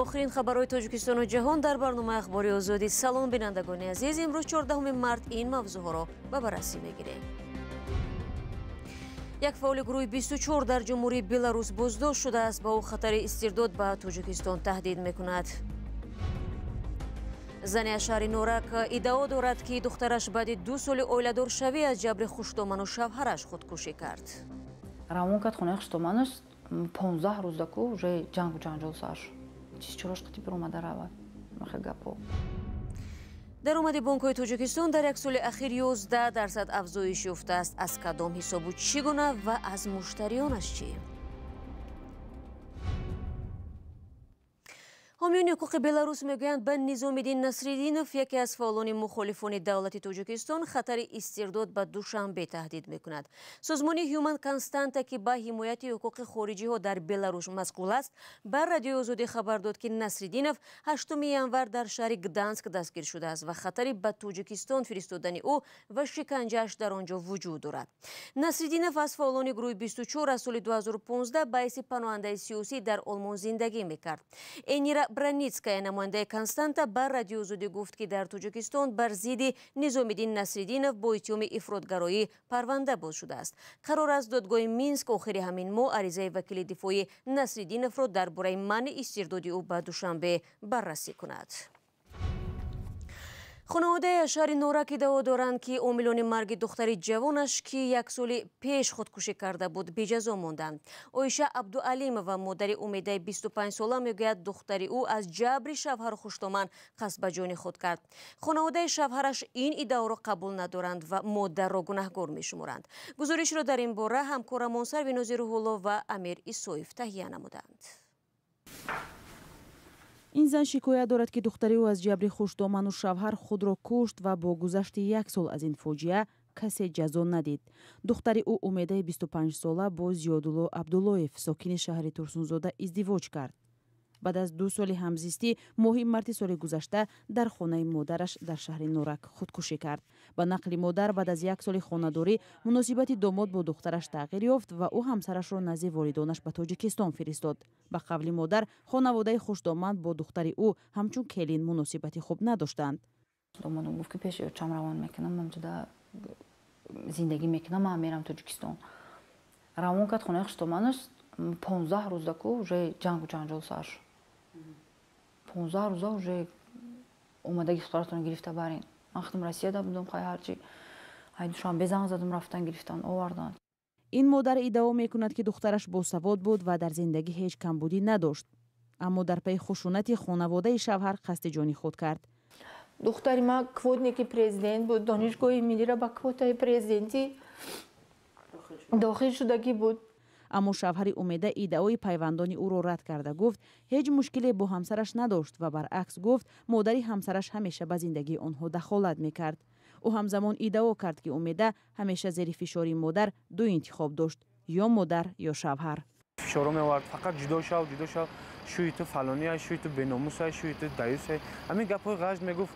آخرین خبرهای تاجیکستان و جهان در برنامه اخباری آزادی. سلام بینندگان عزیز، امروز 14 مارت این موضوع را به بررسی میگیریم. یک فعال گروه 24 در جمهوری بلاروس بازداشت شده است. با او خطر استرداد به تاجیکستان تهدید میکند. زن اشاری نورک ادعا دارد که دخترش بعد 2 سال اویلادور شوی از جبر خوشتومن و شوهرش خودکشی کرد. рамон кард хонаи хуштоманаш 15 рӯз даку уже ҷангу ҷанҷол сар шуд. чиз чорош қитӣ бир омада равад махе гапо. даромади бонкҳои тоҷикистон дар як соли ахир 11% афзоиш ёфтааст. аз кадом ҳисобу чӣ гуна ва аз муштарионаш чӣ? ҳомиёни ҳуқуқи беларус мегӯянд ба низомиддин насриддинов, яке аз фаъолони мухолифони давлати тоҷикистон, хатари истирдод ба душанбе таҳдид мекунад. созмони Human Constanta ки ба ҳимояти ҳуқуқи хориҷиҳо дар беларус масъул аст, ба радиои озодӣ хабар дод ки Насриддинов 8 январ дар шаҳри Гданск дастгир шудааст ва хатари ба Тоҷикистон фиристодани ӯ ва шиканҷааш дар он ҷо вуҷуд дорад. Насриддинов аз фаъолони гурӯҳи 24 аз соли 2015 ба ҳайси паноҳандаи сиёсӣ дар Олмон зиндагӣ мекард. Энира Браницкая, намояндаи Константа, ба радиоозодӣ гуфт ки дар Тоҷикистон бар зидди Низомиддин Насриддинов бо иттиҳоми ифротгароӣ парванда боз шудааст. қарор аст додгоҳи Минск охири ҳамин моҳ аризаи вакили дифои Насриддиновро дар бораи манъи истирдоди ӯ ба Душанбе баррасӣ кунад. хонаводаи Ашари Норак иддао доранд ки омилони марги духтари ҷавонаш, ки як соли пеш худкушӣ карда буд, беҷазо монданд. Оиша Абдуалимова, модари Умедаи 25 сола, мегӯяд духтари ӯ аз ҷабри шавҳару хуштоман қасд ба ҷони худ кард. хонаводаи шавҳараш ин иддаоро қабул надоранд ва модарро гунаҳкор мешуморанд. гузоришро дар ин бора ҳамкорамон Сарвинози Рӯҳулло ва Амир Исоев таҳия намуданд. ин зан шикоят дорад ки духтари ӯ аз ҷабри хуштоману шавҳар худро кушт ва бо гузашти 1 сол аз ин фоҷиа касе ҷазо надид. духтари ӯ Умедаи 25 сола бо Зиёдулло Абдуллоев, сокини шаҳри Турсунзода, издивоҷ кард. баъд аз 2 соли ҳамзистӣ моҳи марти соли гузашта дар хонаи модараш дар шаҳри Норак худкушӣ кард. ба нақли модар, баъд аз 1 соли хонадорӣ муносибати домод бо духтараш тағйир ёфт ва ӯ ҳамсарашро назди волидонаш ба Тоҷикистон фиристод. ба қавли модар, хонаводаи хуштоманд бо духтари ӯ ҳамчун келин муносибати хуб надоштанд. домодам гуфт ки пеши чам равон мекунам, ҳамҷода зиндагӣ мекунам, ман мерам Тоҷикистон. равон кард хонаи хуштоманаш 15 рӯз даку уже ҷангу ҷанҷол сар шуд. 15 рӯза уже омадаги духтаратон гирифта барин. ман худам Россияда будам, хай ҳарчи ҳай Душанбе занг задам, рафтан гирифтан овардан. ин модар иддао мекунад ки духтараш босавод буд ва дар зиндагӣ ҳеҷ камбудӣ надошт. аммо дар пайи хушунати хонаводаи шавҳар қасди ҷони худ кард. духтари ман квотники президент буд, донишгоҳи миллиро ба квотаи президентӣ дохил шудагӣ буд. аммо шавҳари Умеда иддаои пайвандони ӯро рад карда гуфт ҳеҷ мушкиле бо ҳамсараш надошт ва баръакс гуфт модари ҳамсараш ҳамеша ба зиндагии онҳо дахолат мекард. ӯ ҳамзамон иддао кард ки Умеда ҳамеша зери фишори модар ду интихоб дошт, ё модар ё шавҳар. фишоро мевард, фақат ҷудо шав, шӯи ту фалония, шӯи ту беномуса, шӯи ту даюса. ҳамин гапҳои ғажд мегуфт.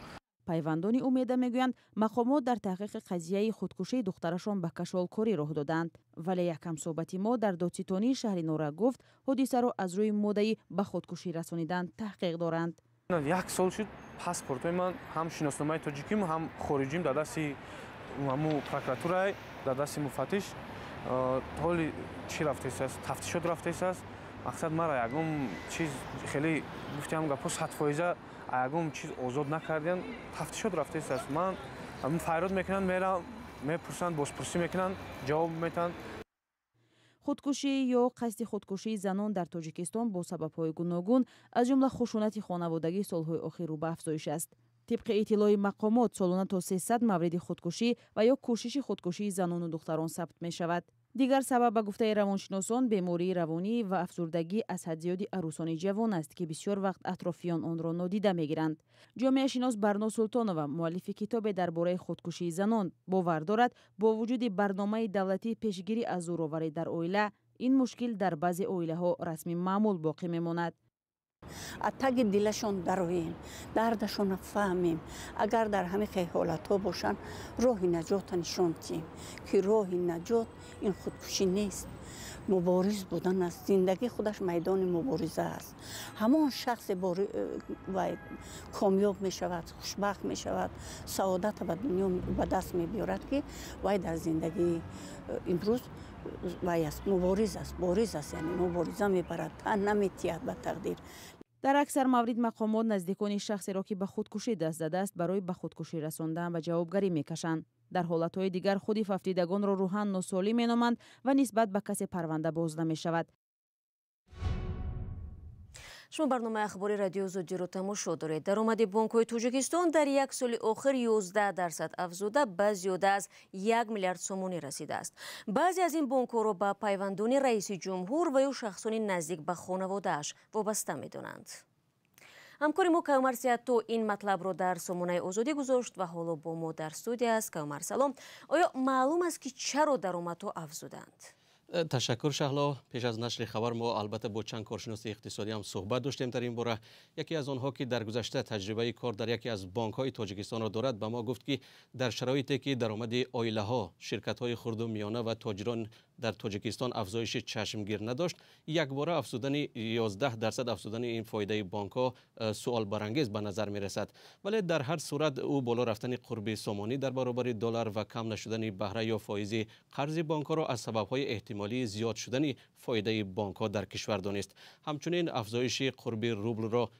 пайвандони Умеда мегӯянд мақомот дар таҳқиқи қазияи худкушии духтарашон ба кашолкорӣ роҳ доданд, вале як ҳамсобати мо дар додситонии шаҳри Норак гуфт ҳодисаро аз рӯи моддаи ба худкушӣ расонидан таҳқиқ доранд. 1 сол шуд паспортои ман ҳам шиносномаи тоҷиким, ҳам хориҷим дар дасти ҳаму прокуратурай, дар дасти муфаттиш. ҳоли чӣ рафтаистааст? тафтишот рафтаистааст. мақсад мара ягон чиз хеле гуфтем гапҳо 100% ягон чиз озод накардем, тафтишот рафтаистааст. ман файрод мекунанд, мерам, мепурсанд, бозпурсӣ мекунанд, ҷавоб метанд. худкушӣ ё қасди худкушии занон дар Тоҷикистон бо сабабҳои гуногун, аз ҷумла хушунати хонаводагӣ солҳои охир рӯ ба афзоиш аст. тибқи иттилои мақомот солона то 300 мавриди худкушӣ ва ё кӯшиши худкушии занону духтарон сабт мешавад. дигар сабаб ба гуфтаи равоншиносон бемории равонӣ ва афсурдагӣ аз ҳадзиёди арӯсони ҷавон аст ки бисёр вақт атрофиён онро нодида мегиранд. ҷомеашинос Барно Султонова, муаллифи китобе дар бораи худкушии занон, бовар дорад бо вуҷуди барномаи давлатӣ пешгирӣ аз зӯроварӣ дар оила, ин мушкил дар баъзе оилаҳо расми маъмул боқӣ мемонад. اتگ دلشان درویم، دردشان فهمیم. اگر در همه حالت ها باشن راه نجات نشان دهیم که راه نجات این خودکشی نیست، مبارز بودن است. زندگی خودش میدان مبارزه است. همان شخص کامیاب می شود، خوشبخت می شود، سعادت به دنیا به دست می بیارد که وای در زندگی امروز وای است، مبارز است، بارز است، یعنی مبارزه می برد، تن نمی تیاد به تقدیر. در اکثر موارد مقامات نزدیکان شخصی را که به خودکشی دست زده است برای به خودکشی رساندن و جوابگری میکشند. در حالتهای دیگر خود ففتیدگان را روحاً ناسالم مینامند و نسبت به کسی پرونده باز نمی شود. شما برنامه اخباری رادیو زودی رو تماشا دارید. درآمد بانک‌های تاجیکستان در یک سال آخر 11% افزوده به زیاده از 1 میلیارد سومانی رسیده است. بعضی از این بانک‌ها را به پیوندان رئیس جمهور و یا شخصان نزدیک به خانواده‌اش وابسته می‌دانند. همکار ما کیومر سیاتو این مطلب را در سامانه آزادی گذاشت و حالا با ما در استودیو است. کیومر سلام. آیا معلوم است که چرا درآمدها افزودند؟ تشکر شهلا. پیش از نشر خبر ما البته با چند کارشناس اقتصادی هم صحبت داشتیم در این باره. یکی از آنها که در گذشته تجربه کار در یکی از بانک‌های تاجیکستان را دارد به ما گفت که در شرایطی که درآمد عائله‌ها، شرکت‌های خرد و میانه و تاجران در تاجیکستان افزایش چشمگیر نداشت، یک باره افزودن 11% افزودن این فایده بانک‌ها سوال برانگیز به نظر می‌رسد. ولی در هر صورت او بالا رفتن قرب سومانی در برابر دلار و کم نشدن بهره یا فایز قرض بانک‌ها را از سبب‌های احتمالی زیاد شدن فایده بانک‌ها در کشور دانست. همچنین افزایش قرب روبل را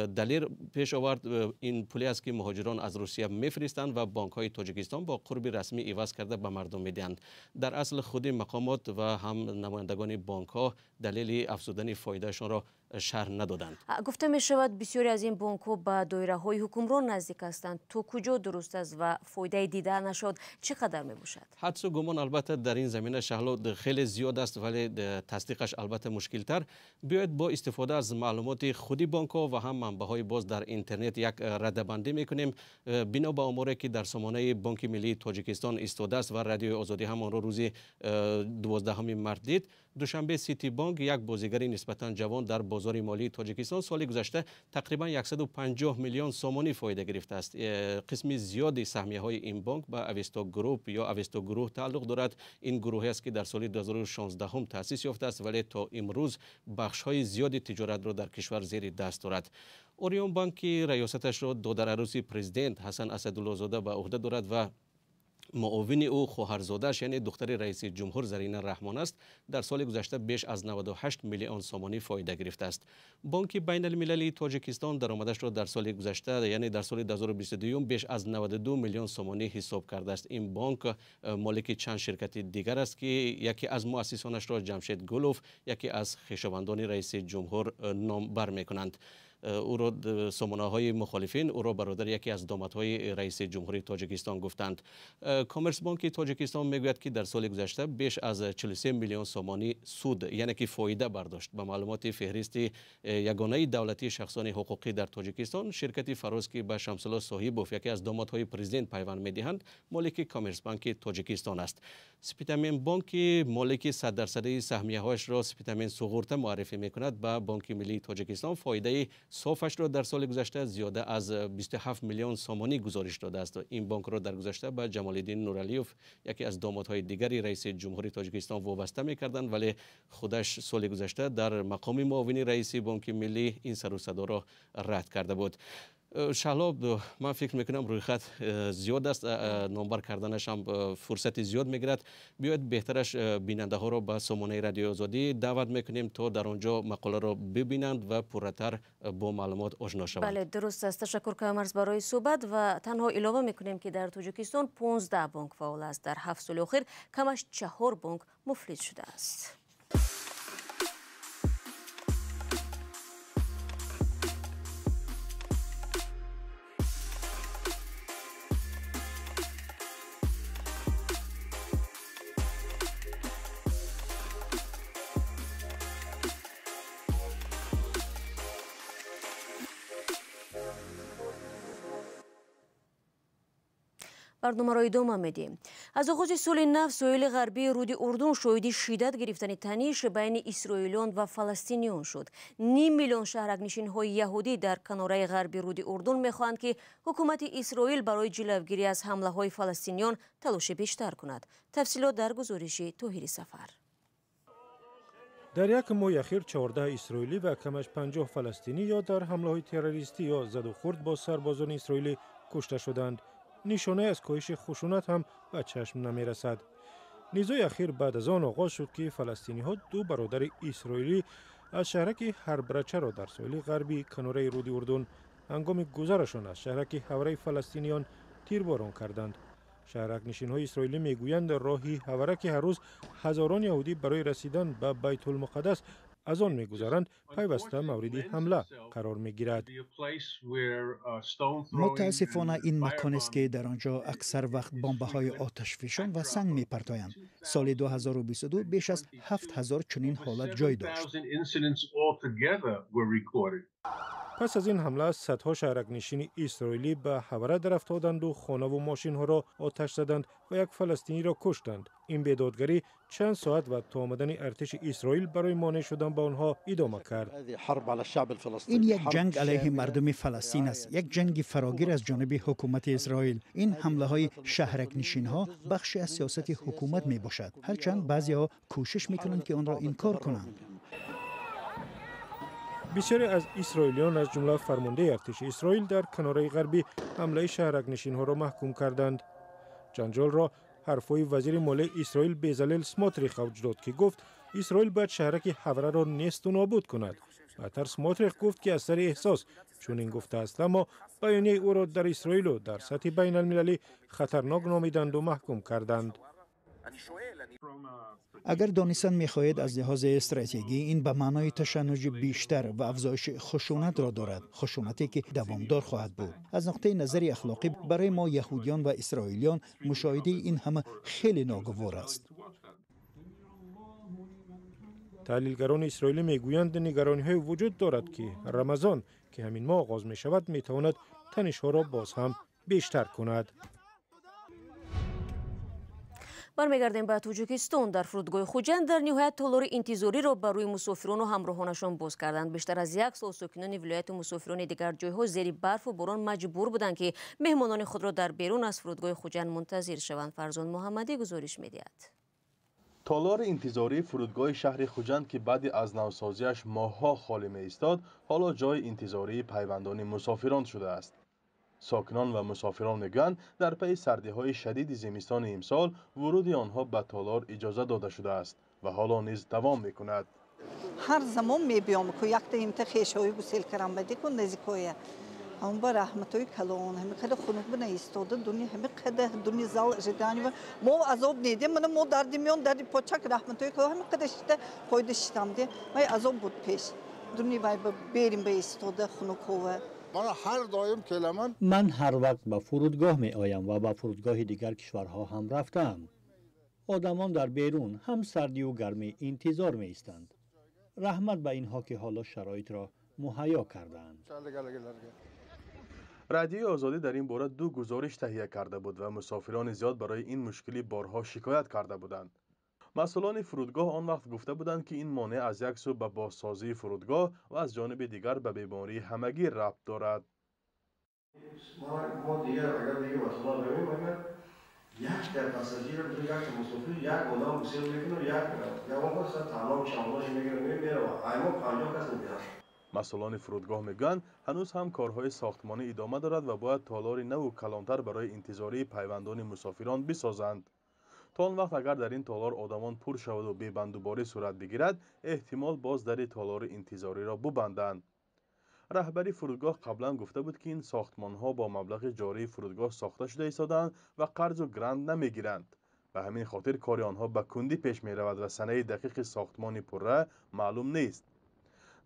دلیل پیش آورد. این پولی است که مهاجران از روسیه میفرستند و بانک‌های تاجیکستان با قرب رسمی عوض کرده به مردم میدهند. در اصل خود مقامات و هم نمایندگان بانک‌ها دلیل افزودن فایدهشان را شرح ندادند. گفته می شود بسیاری از این بانک‌ها به دایره‌های حکمران نزدیک هستند. تو کجا درست است و فایده دیده نشد چقدر می باشد؟ حدس و گمان البته در این زمینه شهلا خیلی زیاد است، ولی تصدیقش البته مشکل تر. بیاید با استفاده از معلومات خودی بانک‌ها و هم منبع‌های باز در اینترنت یک رده‌بندی می‌کنیم. بنا به آماری که در سامانه بانک ملی تاجیکستان ایستاده است و رادیو آزادی هم آن را روز 12 مارس دید، دوشنبه سیتی بانک یک بازیگر نسبتاً جوان در بازار مالی تاجیکستان سال گذشته تقریبا 150 میلیون سومانی فایده گرفته است. قسمی زیادی سهمیه‌های این بانک به اوستا گروپ یا اوستا گروه تعلق دارد. این گروهی است که در سال 2016 تأسیس یافته است ولی تا امروز بخش‌های زیادی تجارت را در کشور زیر دست دارد. اوریون بانک ریاستش را دادر عروسی پرزیدنت حسن اسدالله زاده به عهده دارد و معاون او خواهرزاده‌اش یعنی دختر رئیس جمهور زرینه رحمان است. در سال گذشته بیش از 98 میلیون سومانی فایده گرفته است. بانک بین المللی تاجیکستان درآمدش را در سال گذشته یعنی در سال 2022 بیش از 92 میلیون سومانی حساب کرده است. این بانک مالک چند شرکت دیگر است که یکی از مؤسسانش را جمشید گلوف، یکی از خویشاوندان رئیس جمهور نام بر می‌کنند. او را سامانه‌های مخالفین او را برادر یکی از دامادهای رئیس جمهوری تاجیکستان گفتند. کامرس بانک تاجیکستان میگوید که در سال گذشته بیش از 43 میلیون سومانی سود یعنی که فایده برداشت. به معلومات فهرست یگانه دولتی شخصان حقوقی در تاجیکستان، شرکت فراز که به شمس‌الله صاحبوف یکی از دامادهای پرزیدنت پیوند میدهند مالک کامرس بانک تاجیکستان است. سپیتامین بانک مالک 100% سهمیه‌هایش را سپیتامین سوغورته معرفی میکند. به بانک ملی تاجیکستان فایده صافش را در سال گذشته زیاده از 27 میلیون سومانی گزارش داده است. این بانک را در گذشته به جمالالدین نورالیوف یکی از دامادهای دیگری رئیس جمهوری تاجیکستان وابسته می‌کردند ولی خودش سال گذشته در مقام معاون رئیس بانک ملی این سر و صدا را رد کرده بود. شهلا من فکر میکنم روی خط زیاد است، نامبر کردنش هم فرصت زیاد میگیرد. بیاید بهترش بیننده ها را به سامانه رادیو آزادی دعوت میکنیم تا در آنجا مقاله را ببینند و پرتر با معلومات آشنا شوند. بله درست است. تشکر کیومرس برای صحبت و تنها علاوه میکنیم که در تاجیکستان 15 بانک فعال است. در 7 سال اخیر کمش 4 بانک مفلس شده است. برنامه را ادامه میدیم. از آغاز سال نو ساحل غربی رود اردن شاهد شدت گرفتن تنش بین اسرائیلیان و فلسطینیان شد. 9 میلیون شهرنشین‌های یهودی در کناره غربی رود اردن می‌خواهند که حکومت اسرائیل برای جلوگیری از حمله‌های فلسطینیان تلاش بیشتر کند. تفصیلات در گزارش طاهر سفر. در یک ماه اخیر 14 اسرائیلی و کمش 50 فلسطینی یا در حمله‌های تروریستی یا زد و خورد با سربازان اسرائیلی کشته شدند. نشانه از کاهش خشونت هم به چشم نمی رسد. نیزوی اخیر بعد از آن آغاز شد که فلسطینی ها 2 برادر اسرائیلی از شهرک هربرچه را در ساحل غربی کناره رود اردن هنگام گذرشان از شهرک هوره فلسطینیان تیرباران کردند. شهرک نشین های اسرائیلی میگویند راهی هوره که هر روز هزاران یهودی برای رسیدن به بیت المقدس از آن میگذرند پیوسته مورد حمله قرار میگیرد. متاسفانه این مکان است که در آنجا اکثر وقت بمب‌های آتشفشان و سنگ میپرتایند. سال 2022 بیش از 7000 چنین حالت جای داشت. پس از این حمله صدها شهرک نشین اسرائیلی به هوره در افتادند و خانه و ماشین ها را آتش زدند و یک فلسطینی را کشتند. این بیدادگری چند ساعت و تا آمدن ارتش اسرائیل برای مانع شدن به آنها ادامه کرد. این یک جنگ علیه مردم فلسطین است، یک جنگ فراگیر از جانب حکومت اسرائیل. این حمله های شهرک نشین ها بخشی از سیاست حکومت می باشد، هرچند بعضی ها کوشش می کنند که آن را انکار کنند. بسیاری از اسرائیلیان از جمله فرمانده ارتش اسرائیل در کناره غربی حمله شهرک نشین ها را محکوم کردند. جنجال را حرفای وزیر مالی اسرائیل بزلل سموتریخ اوج داد که گفت اسرائیل باید شهرک هوره را نیست و نابود کند. بعدتر سموتریخ گفت که از سر احساس چون این گفته است، اما بیانیه او را در اسرائیل و در سطح بین المللی خطرناک نامیدند و محکوم کردند. اگر دانستن می‌خواهید از لحاظ استراتژیکی این به معنای تشنج بیشتر و افزایش خشونت را دارد، خشونتی که دوامدار خواهد بود. از نقطه نظر اخلاقی برای ما یهودیان و اسرائیلیان مشاهده این همه خیلی ناگوار است. تحلیلگران اسرائیلی میگویند نگرانی‌های وجود دارد که رمضان که همین ماه آغاز می‌شود می‌تواند تنش‌ها را باز هم بیشتر کند. برمیگردیم به تاجیکستان. در فرودگاه خوجند در نهایت تالار انتظاری را بر روی مسافران و همراهانشان باز کردند. بیشتر از یک سال ساکنان ولایت مسافران دیگر جایها زیر برف و باران مجبور بودند که مهمانان خود را در بیرون از فرودگاه خوجند منتظر شوند. فرزان محمدی گزارش می‌دهد. تالار انتظاری فرودگاه شهر خوجند که بعد از نوسازیش ماه‌ها خالی می‌ایستاد، حالا جای انتظاری پیوندان مسافران شده است. ساکنان و مسافران میگویند در پی سردی‌های شدید زمستان امسال ورود آنها به تالار اجازه داده شده است و حالا نیز دوام می‌کند. هر زمان می‌بیام که یک تا امت خیش‌های گسیل کردم بدی کن نزدیکای هم با رحمتوی کلان همه قد خنک بنا ایستاده دنیا همه قد دنیا زال جدانی و ما عذاب نیدیم من ما دردی میون دردی پاچک رحمتوی کلان همه قد شده پایده شدم دی ما عذاب بود پیش دنیا بای بریم به ایستاده خنک من هر وقت به فرودگاه می آیم و به فرودگاه دیگر کشورها هم رفتم. آدمان در بیرون هم سردی و گرمی انتظار می ایستند. رحمت به اینها که حالا شرایط را مهیا کردند. رادیو آزادی در این باره 2 گزارش تهیه کرده بود و مسافران زیاد برای این مشکلی بارها شکایت کرده بودند. مسئولان فرودگاه آن وقت گفته بودند که این مانع از یک سو به بازسازی فرودگاه و از جانب دیگر به بیماری همگی ربط دارد. ما دیگر اگر دیگه مسئولان ببینیم اگر یک در پاساژیر رو یک مسافر یک آدم بسیار میکنه یا اون وقت تمام شاملش میگیره میره و ایما 50 کس میاد. مسئولان فرودگاه میگن هنوز هم کارهای ساختمانی ادامه دارد و باید تالار نو و کلانتر برای انتظاری پیوندان مسافران بسازند. تا آن وقت اگر در این تالار آدمان پر شود و ببندوباری صورت بگیرد، احتمال باز در تالار انتظاری را ببندند. رهبری فرودگاه قبلا گفته بود که این ساختمان‌ها با مبلغ جاری فرودگاه ساخته شده ایستادند و قرض و گرانت نمیگیرند. به همین خاطر کار آنها به کندی پیش می رود و سنه دقیق ساختمان پره معلوم نیست.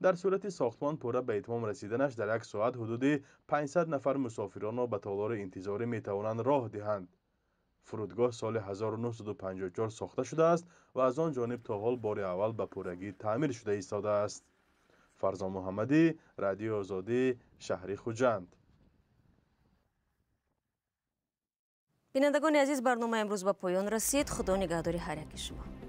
در صورت ساختمان پره به اتمام رسیدنش در یک ساعت حدود 500 نفر مسافران را به تالار انتظاری می توانند راه دهند. فرودگاه سال 1954 ساخته شده است و از آن جانب تا حال بار اول به پرگی تعمیر شده ایستاده است. فرزان محمدی، رادیو آزادی، شهر خوجند. بینندگان عزیز، برنامه امروز به پایان رسید. خدا نگهداری هر یک شما.